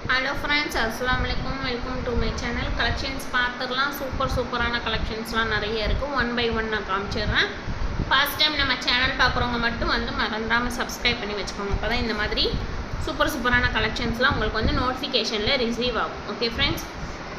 Hello friends, Assalamualaikum. Welcome to my channel. Collections பார்த்துக்கலாம். சூப்பரான கலெக்ஷன்ஸ்லாம் நிறைய இருக்கு. ஒன் பை ஒன் நான் காமிச்சிடுறேன். ஃபர்ஸ்ட் டைம் நம்ம சேனல் பார்க்குறவங்க மட்டும் மறந்துடாம சப்ஸ்கிரைப் பண்ணி வச்சுக்கோங்க. அப்பதான் இந்த மாதிரி சூப்பரான கலெக்ஷன்ஸ்லாம் உங்களுக்கு நோட்டிஃபிகேஷனில் ரிசீவ் ஆகும். ஓகே ஃப்ரெண்ட்ஸ்,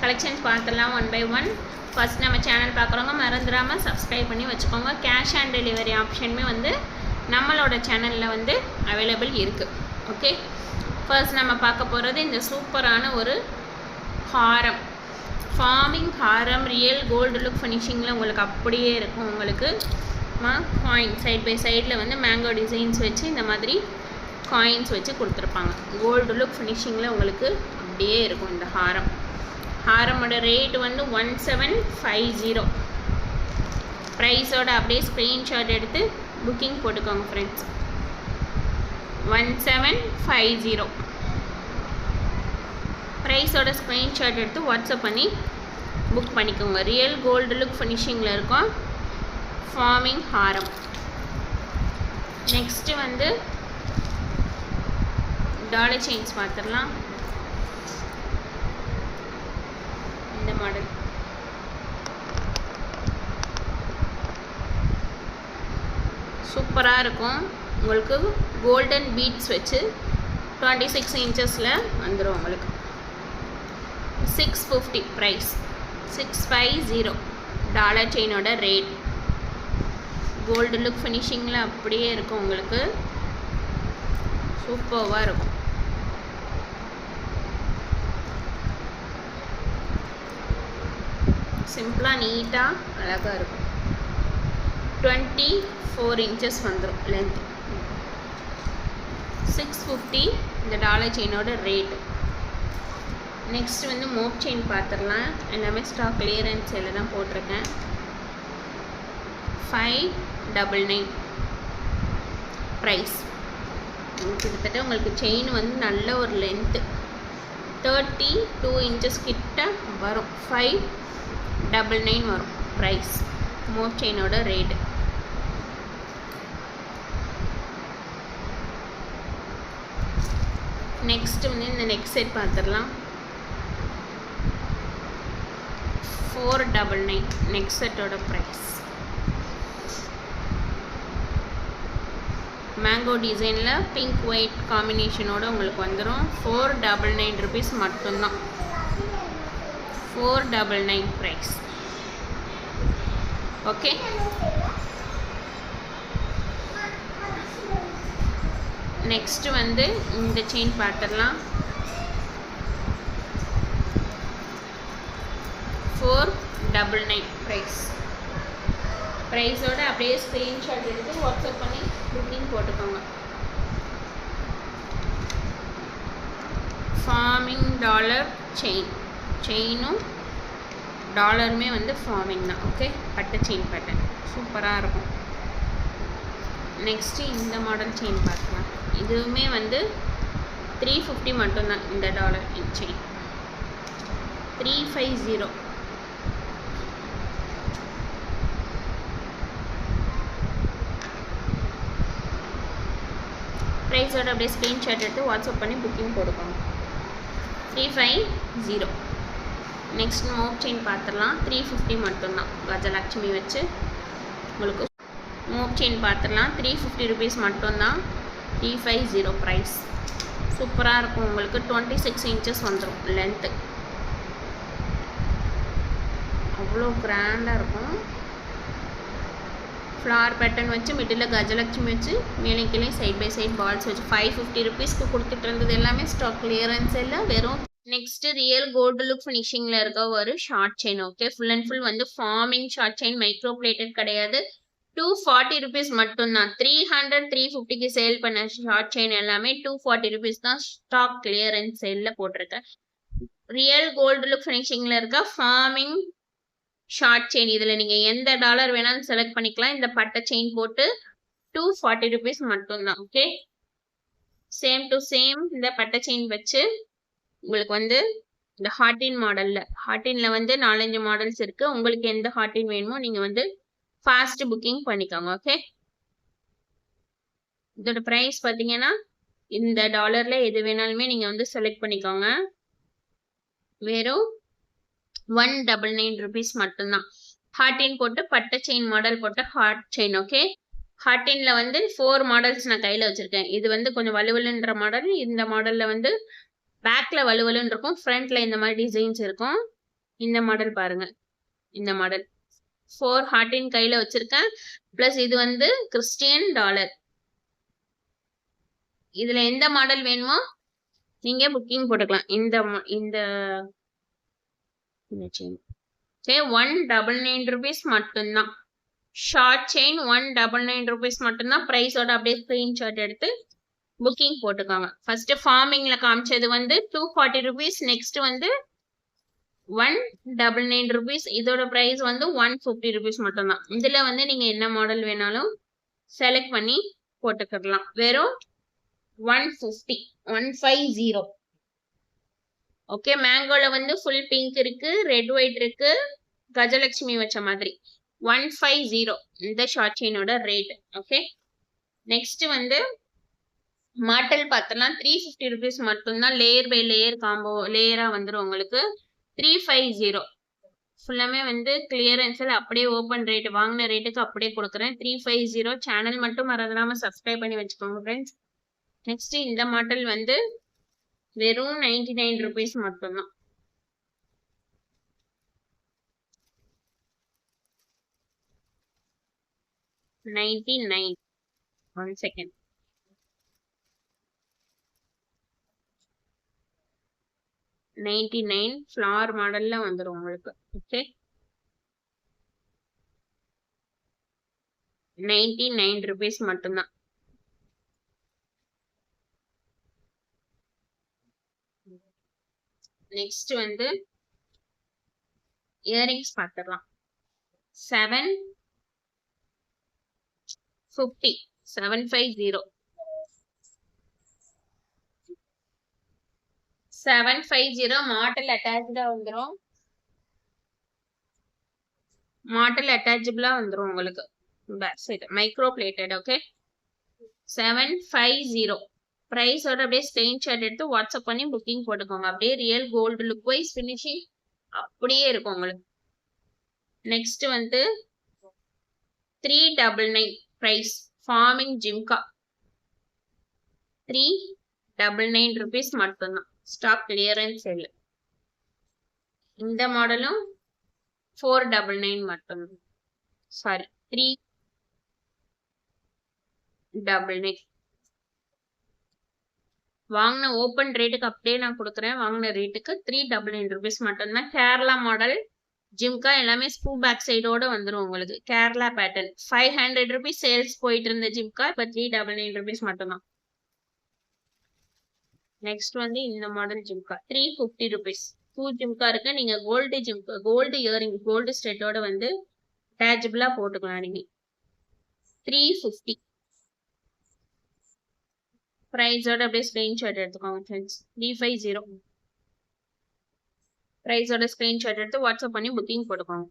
கலெக்ஷன்ஸ் பார்த்துடலாம் ஒன் பை ஒன். ஃபர்ஸ்ட் நம்ம சேனல் பார்க்குறவங்க மறந்துடாம சப்ஸ்கிரைப் பண்ணி வச்சுக்கோங்க. கேஷ் ஆன் டெலிவரி ஆப்ஷனுமே நம்மளோட சேனலில் அவைலபிள் இருக்குது. ஓகே, ஃபர்ஸ்ட் நம்ம பார்க்க போகிறது இந்த சூப்பரான ஒரு ஹாரம், ஃபார்மிங் ஹாரம், ரியல் கோல்டு லுக் ஃபினிஷிங்கில் உங்களுக்கு அப்படியே இருக்கும். உங்களுக்கு காயின் சைட் பை சைடில் மேங்கோ டிசைன்ஸ் வச்சு இந்த மாதிரி காயின்ஸ் வச்சு கொடுத்துருப்பாங்க. கோல்டு லுக் ஃபினிஷிங்கில் உங்களுக்கு அப்படியே இருக்கும் இந்த ஹாரம். ஹாரமோட ரேட் 1750. ப்ரைஸோட அப்படியே ஸ்க்ரீன்ஷாட் எடுத்து புக்கிங் போட்டுக்கோங்க ஃப்ரெண்ட்ஸ். 1750 ப்ரைஸோட ஸ்க்ரீன்ஷாட் எடுத்து வாட்ஸ்அப் பண்ணி புக் பண்ணிக்கோங்க. ரியல் கோல்டு லுக் ஃபினிஷிங்கில் இருக்கும் ஃபார்மிங் ஹாரம். நெக்ஸ்ட்டு டாலர் செயின்ஸ் பார்த்துடலாம். இந்த மாடல் சூப்பராக இருக்கும். உங்களுக்கு கோல்டன் பீட்ஸ் வச்சு 26 இன்ச்சஸில் வந்துடும். உங்களுக்கு 650 ப்ரைஸ். 650 டாலர் செயினோட ரேட். கோல்டு லுக் ஃபினிஷிங்கில் அப்படியே இருக்கும். உங்களுக்கு சூப்பராக இருக்கும். சிம்பிளாக நீட்டாக அழகாக இருக்கும். 24 இன்ச்சஸ் வந்துடும் லென்த். 650 இந்த டாலர் செயினோட ரேட். நெக்ஸ்ட் மோப் செயின் பார்த்துடலாம். எல்லாமே ஸ்டாக் கிளியரன்ஸ் சேலில் தான் போட்டிருக்கேன். 599 ப்ரைஸ். கிட்டத்தட்ட உங்களுக்கு செயின் நல்ல ஒரு லென்த்து 32 இன்ச்சஸ் கிட்ட வரும். 599 வரும் ப்ரைஸ். மோப் செயினோட ரேட்டு. நெக்ஸ்ட் இந்த நெக் செட் பார்த்துடலாம். 499 நெக் செட்டோட ப்ரைஸ். மேங்கோ டிசைனில் பிங்க் ஒயிட் காம்பினேஷனோட உங்களுக்கு வந்துடும். 499 ருபீஸ் மட்டும்தான். 499 ப்ரைஸ். ஓகே, நெக்ஸ்ட் இந்த செயின் பார்த்துடலாம். 499 ப்ரைஸ். ப்ரைஸோட அப்படியே ஸ்க்ரீன்ஷாட் எடுத்து வாட்ஸ்அப் பண்ணி புக்கிங் போட்டுக்கோங்க. ஃபார்மிங் டாலர் செயினும் டாலருமே ஃபார்மிங் தான். ஓகே, பட்டை செயின் பேட்டர்ன் சூப்பராக இருக்கும். நெக்ஸ்ட்டு இந்த மாடல் செயின் பார்க்கலாம். இதுவுமே 350 மட்டும்தான். இந்த டாலர் செயின் 350. ப்ரைஸோட அப்படியே ஸ்க்ரீன்ஷாட் எடுத்து வாட்ஸ்அப் பண்ணி புக்கிங் போடுக்கோங்க. 350. நெக்ஸ்ட் மோப் செயின் பார்த்துடலாம். 350 மட்டும்தான். கஜலட்சுமி வச்சு உங்களுக்கு மோப் செயின் பார்த்துடலாம். 350 ருபீஸ் மட்டும்தான். 350 ப்ரைஸ். சூப்பராக இருக்கும். உங்களுக்கு 26 இன்ச்சஸ் வந்துடும் லென்த்து. அவ்வளோ கிராண்டாக இருக்கும். ஃப்ளார் பேட்டர்ன் வச்சு மிடில் கஜலட்சுமி வச்சு மேலே கீழே சைட் பை சைட் பால்ஸ் வச்சு 550 ருபீஸ்க்கு கொடுத்துட்டு இருந்தது எல்லாமே ஸ்டாக் கிளியரன்ஸ் எல்லாம் வெறும். நெக்ஸ்ட் ரியல் கோல்டு லுக் ஃபினிஷிங்கில் இருக்க ஒரு short chain. Okay, full and full farming short chain, micro plated கிடையாது. 240 ருபீஸ் மட்டும்தான். 300 350க்கு சேல் பண்ண ஷார்ட் செயின் எல்லாமே 240 ருபீஸ் தான். ஸ்டாக் கிளியரன்ஸ் சேலில் போட்டிருக்கேன். ரியல் கோல்டு லுக் ஃபினிஷிங்கில் இருக்க ஃபார்மிங் ஷார்ட் செயின். இதில் நீங்கள் எந்த டாலர் வேணாலும் செலக்ட் பண்ணிக்கலாம். இந்த பட்டை செயின் போட்டு 240 ருபீஸ் மட்டும்தான். ஓகே, சேம் டு சேம் இந்த பட்டை செயின் வச்சு உங்களுக்கு இந்த ஹார்டின் மாடலில் 4-5 மாடல்ஸ் இருக்குது. உங்களுக்கு எந்த ஹார்டின் வேணுமோ நீங்கள் ஃபாஸ்ட் புக்கிங் பண்ணிக்கோங்க. ஓகே, இதோட ப்ரைஸ் பார்த்தீங்கன்னா இந்த டாலரில் எது வேணாலுமே நீங்கள் செலக்ட் பண்ணிக்கோங்க. வெறும் 199 rupees மட்டும்தான். ஹார்டின் போட்டு பட்டை செயின் மாடல் போட்டு ஹார்ட் செயின். ஓகே, ஹார்டின்ல வந்து 4 மாடல்ஸ் நான் கையில வச்சிருக்கேன். இது வந்து கொஞ்சம் வலுவலுன்ற மாடல். இந்த மாடல்ல வந்து பேக்ல வலுவலுன்னு இருக்கும், ஃப்ரண்ட்ல இந்த மாதிரி டிசைன்ஸ் இருக்கும். இந்த மாடல் பாருங்க, இந்த மாடல் 4 ஹார்டின் கையில வச்சிருக்கேன். பிளஸ் இது வந்து கிறிஸ்டியன் டாலர். இதுல எந்த மாடல் வேணுமோ நீங்க புக்கிங் போட்டுக்கலாம். இந்த செயின் 199 rupees மட்டும்தான். ஷார்ட் செயின் 199 rupees மட்டும்தான். பிரைஸோட அப்படியே ஸ்கிரீன்ஷாட் எடுத்து புக்கிங் போட்டுக்கோங்க. ஃபர்ஸ்ட் ஃபார்மிங்ல காமிச்சது வந்து 240 rupees. நெக்ஸ்ட் வந்து 199 rupees. இதோட பிரைஸ் வந்து 150 rupees மட்டும்தான். இதுல வந்து நீங்க என்ன மாடல் வேணாலும் செலக்ட் பண்ணி போட்டுக்கலாம். வெறும் 150. ஓகே, மேங்கோல வந்து ஃபுல் பிங்க் இருக்கு, ரெட் ஒயிட் இருக்கு, கஜலட்சுமி வச்ச மாதிரி. 150 இந்த ஷார்ட் செயினோட ரேட். ஓகே, நெக்ஸ்ட் வந்து மாட்டல் பார்த்தலாம். 350 rupees மட்டும்தான். லேயர் பை லேயர் காம்போ லேயரா வந்துடும் உங்களுக்கு. 350 ஃபுல்லாமே வந்து கிளியரன்ஸ்ல அப்படியே ஓப்பன் ரேட், வாங்கின ரேட்டுக்கு அப்படியே கொடுக்குறேன். 350. சேனல் மட்டும் மறந்துடாம சப்ஸ்கிரைப் பண்ணி வச்சுக்கோங்க ஃப்ரெண்ட்ஸ். நெக்ஸ்ட் இந்த மாடல் வந்து வெறும் 99 rupees மட்டும்தான். One second. $99 ஃபிளார் மாடல்ல வந்துடும் உங்களுக்கு. ஓகே, 99 rupees மட்டும்தான். நெக்ஸ்ட் வந்து இயரிங்ஸ் பார்த்துடலாம். 750 750 மாடல் அட்டாச்சா வந்துடும். மாடல் அட்டாச்சபிளா வந்துடும் உங்களுக்கு. Back side micro plated. Okay, 750 பிரைஸோட அப்படியே ஸ்கிரீன்ஷாட் எடுத்து வாட்ஸ்அப் பண்ணி புக்கிங் போட்டுக்கோங்க. அப்படியே real gold look wise finishing அப்படியே இருக்கும் உங்களுக்கு. நெக்ஸ்ட் வந்து 399 பிரைஸ். ஃபார்மிங் ஜிம்கா 399 rupees மட்டும்தான். Stock clearance sale. இந்த மாடலும் 499 மட்டும்தான். சாரி, 399. வாங்கின ஓப்பன் ரேட்டுக்கு அப்படியே நான் கொடுக்குறேன். வாங்கின ரேட்டுக்கு 399 rupees மட்டும்தான். கேரளா மாடல் ஜிம்கா எல்லாமே ஸ்க்ரூ பேக் சைடோட வந்துடும் உங்களுக்கு. கேரளா பேட்டர்ன் 500 rupees சேல்ஸ் போயிட்டு இருந்த ஜிம்கா இப்போ 399 rupees மட்டும்தான். நெக்ஸ்ட் வந்து இந்த மாடல் ஜிம்கா 350 rupees. 2 ஜிம்கா இருக்கு. நீங்க gold jhumka, gold earring, gold ஸ்டெட்டோட வந்து அட்டாச்சபிளா போட்டுக்கலாம் நீங்க. 350 பிரைஸோட அப்படியே ஸ்கிரீன்ஷாட் எடுத்துக்கோங்க ஃப்ரெண்ட்ஸ். 350 பிரைஸோட ஸ்கிரீன்ஷாட் எடுத்து வாட்ஸ்அப் பண்ணி புக்கிங் போட்டுக்கோங்க.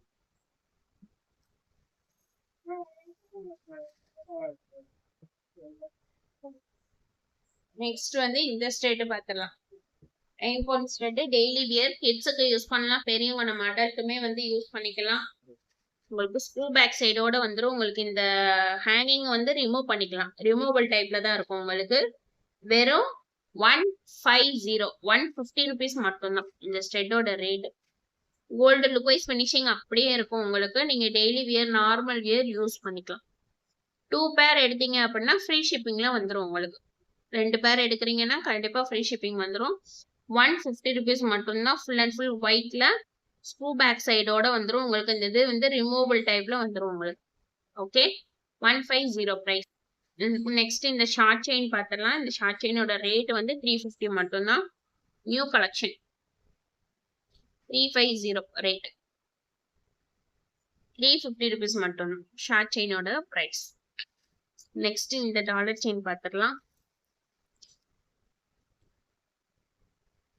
நெக்ஸ்ட் வந்து இந்த ஸ்ட்ரெட் பார்த்துடலாம். ஐம்போன் ஸ்ட்ரெட் டெய்லி வியர், கிட்ஸுக்கு யூஸ் பண்ணலாம், பெரியவங்க நம்ம அடல்ட்டுமே வந்து யூஸ் பண்ணிக்கலாம். உங்களுக்கு ஸ்க்ரூ பேக் சைடோட வந்துடும். உங்களுக்கு இந்த ஹேங்கிங் வந்து ரிமூவ் பண்ணிக்கலாம். ரிமூவபிள் டைப்ல தான் இருக்கும் உங்களுக்கு. வெறும் 150 rupees மட்டும்தான் இந்த ஸ்ட்ரெட்டோட rate. Gold look wise finishing அப்படியே இருக்கும் உங்களுக்கு. நீங்க daily wear, normal wear use பண்ணிக்கலாம். 2 பேர் எடுத்தீங்க அப்படின்னா ஃப்ரீ ஷிப்பிங்ல வந்துடும் உங்களுக்கு. 2 பேர் எடுக்கிறீங்கன்னா கண்டிப்பா ஃப்ரீ ஷிப்பிங் வந்துடும். 150 rupees மட்டும்தான். ஃபுல் அண்ட் ஃபுல் ஒயிட்ல ஸ்க்ரூ பேக் சைடோட வந்துடும் உங்களுக்கு. இந்த இது வந்து ரிமூவபிள் டைப்ல வந்துடும் உங்களுக்கு. Okay, 150 price. நெக்ஸ்ட் இந்த ஷார்ட் செயின் பார்த்துடலாம். இந்த ஷார்ட் செயினோட ரேட் வந்து 350 மட்டும்தான். New collection 350 rate. 350 rupees மட்டும்தான் ஷார்ட் செயினோட பிரைஸ். நெக்ஸ்ட் இந்த டாலர் செயின் பார்த்துடலாம்.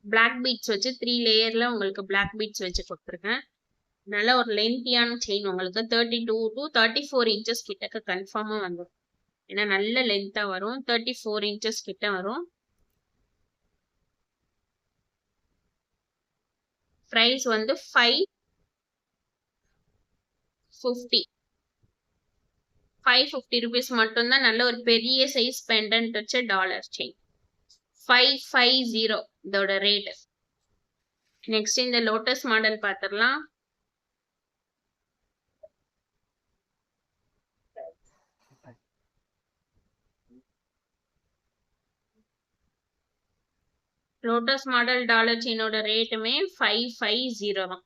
பிளாக் பீட்ஸ் வச்சு 3 லேயர்ல உங்களுக்கு பிளாக் பீட்ஸ் வச்சு கொடுத்துருக்கேன். நல்ல ஒரு லென்த்தியான செயின் உங்களுக்கு. 32 to 34 inches கிட்டக்க கன்ஃபார்மா வந்துடும். ஏன்னா நல்ல லென்த்தா வரும். 34 inches கிட்ட வரும். பிரைஸ் வந்து 550 rupees மட்டும்தான். நல்ல ஒரு பெரிய சைஸ் பெண்டன்ட் வச்ச டாலர் செயின் 550 இதோட ரேட். நெக்ஸ்ட் இந்த லோட்டஸ் மாடல் பார்த்துடலாம். லோட்டஸ் மாடல் டாலர் செயினோட ரேட்டுமே 550 தான்.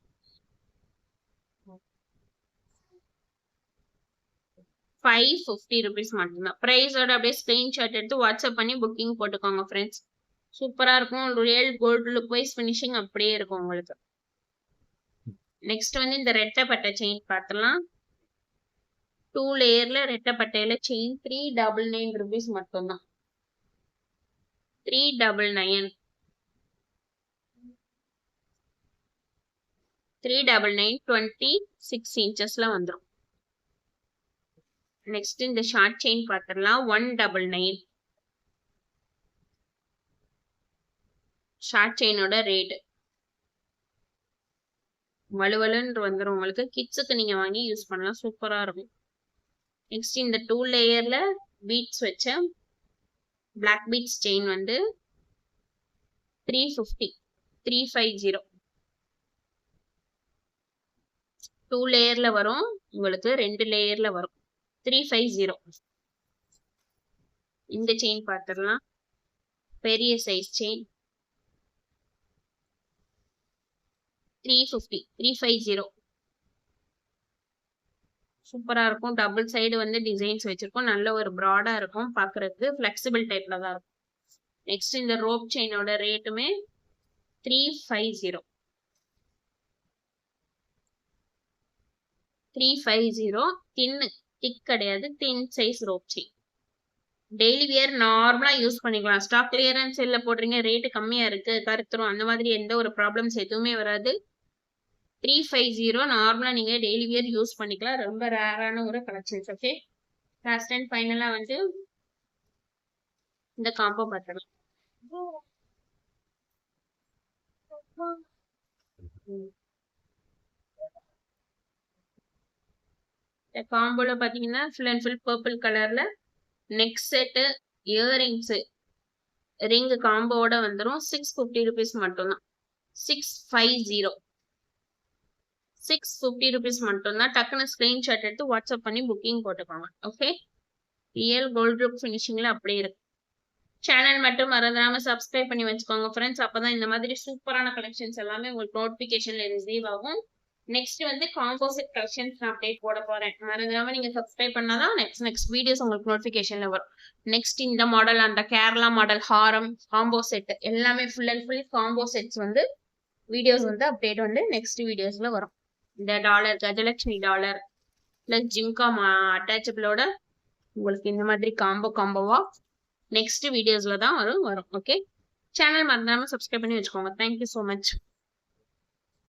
₹550 மட்டும்தான். பிரைஸோட அப்படியே ஸ்கிரீன்ஷாட் எடுத்து வாட்ஸ்அப் பண்ணி புக்கிங் போட்டுக்கோங்க ஃப்ரெண்ட்ஸ். சூப்பரா இருக்கும். Real gold look wise finishing அப்படியே இருக்கும் உங்களுக்கு. நெக்ஸ்ட் வந்து இந்த ரெட்டப்பட்டை செயின் பார்த்துலாம். 2 லேயர்ல ரெட்டப்பட்டையில செயின் ₹399 மட்டும்தான். 399 26 இன்ச்சஸ்ல வந்துடும். நெக்ஸ்ட் இந்த ஷார்ட் செயின் பார்த்துடலாம். 199 ஷார்ட் செயினோட ரேட். வலுவலுன்னு வந்துடும் உங்களுக்கு. கிட்ஸுக்கு நீங்க வாங்கி யூஸ் பண்ணலாம், சூப்பரா இருக்கும். நெக்ஸ்ட் இந்த 2 லேயர்ல பீட்ஸ் வச்ச பிளாக் பீட்ஸ் செயின் வந்து 350 2 லேயர்ல வரும் உங்களுக்கு, 2 லேயர்ல வரும். 350 இந்த செயின் பார்த்துடலாம். பெரிய சைஸ் செயின் 350 சூப்பரா இருக்கும். டபுள் சைடு வந்து டிசைன்ஸ் வச்சிருக்கோம். நல்ல ஒரு ப்ராடா இருக்கும் பாக்குறதுக்கு. ஃபிளெக்சிபிள் டைப்ல தான் இருக்கும். நெக்ஸ்ட் இந்த ரோப் செயினோட ரேட்டுமே 350 திக் கிடையாது, thin size rope chain. Daily wear நார்மலா யூஸ் பண்ணிக்கலாம். ஸ்டாக் கிளியரன்ஸ் சேல்ல போடுறீங்க, ரேட்டு கம்மியா இருக்கு, கருத்துரும், அந்த மாதிரி எந்த ஒரு ப்ராப்ளம்ஸ் எதுவுமே வராது. 350 நார்மலா நீங்க டெய்லி வியர் யூஸ் பண்ணிக்கலாம். ரொம்ப ரேரான ஒரு கலெக்ஷன்ஸ். ஓகே, லாஸ்ட் அண்ட் ஃபைனலா வந்து இந்த காம்போ பார்த்துக்கலாம். இந்த காம்போல பாத்தீங்கன்னா ஃபுல் அண்ட் ஃபுல் பர்பிள் கலர்ல நெக் செட்டு, இயரிங்ஸ், ரிங் காம்போட வந்துடும். 650 rupees மட்டும்தான். 650 rupees மட்டும்தான். டக்குன்னு ஸ்கிரீன்ஷாட் எடுத்து வாட்ஸ்அப் பண்ணி புக்கிங் போட்டுக்கோங்க. ஓகே, ரியல் கோல்ட் லுக் ஃபினிஷிங்ல அப்படியே இருக்கு. சேனல் மட்டும் மறந்துடாம சப்ஸ்கிரைப் பண்ணி வச்சுக்கோங்க ஃப்ரெண்ட்ஸ். அப்பதான் இந்த மாதிரி சூப்பரான கலெக்ஷன்ஸ் எல்லாமே உங்களுக்கு நோட்டிபிகேஷன்ல ரிசீவ் ஆகும். நெக்ஸ்ட் வந்து காம்போசிட் கலெக்ஷன்ஸ் நான் அப்டேட் போட போறேன். மறந்துடாம நீங்க சப்ஸ்கிரைப் பண்ணாதான் நெக்ஸ்ட் வீடியோஸ் உங்களுக்கு நோட்டிபிகேஷன்ல வரும். நெக்ஸ்ட் இந்த மாடல், அந்த கேரளா மாடல் ஹாரம் காம்போ செட் எல்லாமே full and full combo sets வந்து வீடியோஸ் வந்து அப்டேட் வந்து நெக்ஸ்ட் வீடியோஸ்ல வரும். இந்த dollar, Gajalakshmi dollar plus jhumka அட்டாச்சபிளோட உங்களுக்கு இந்த மாதிரி காம்போவா நெக்ஸ்ட் வீடியோஸ்ல தான் வரும். ஓகே, சேனல் மறந்துடாம சப்ஸ்கிரைப் பண்ணி வச்சுக்கோங்க. Thank you so much.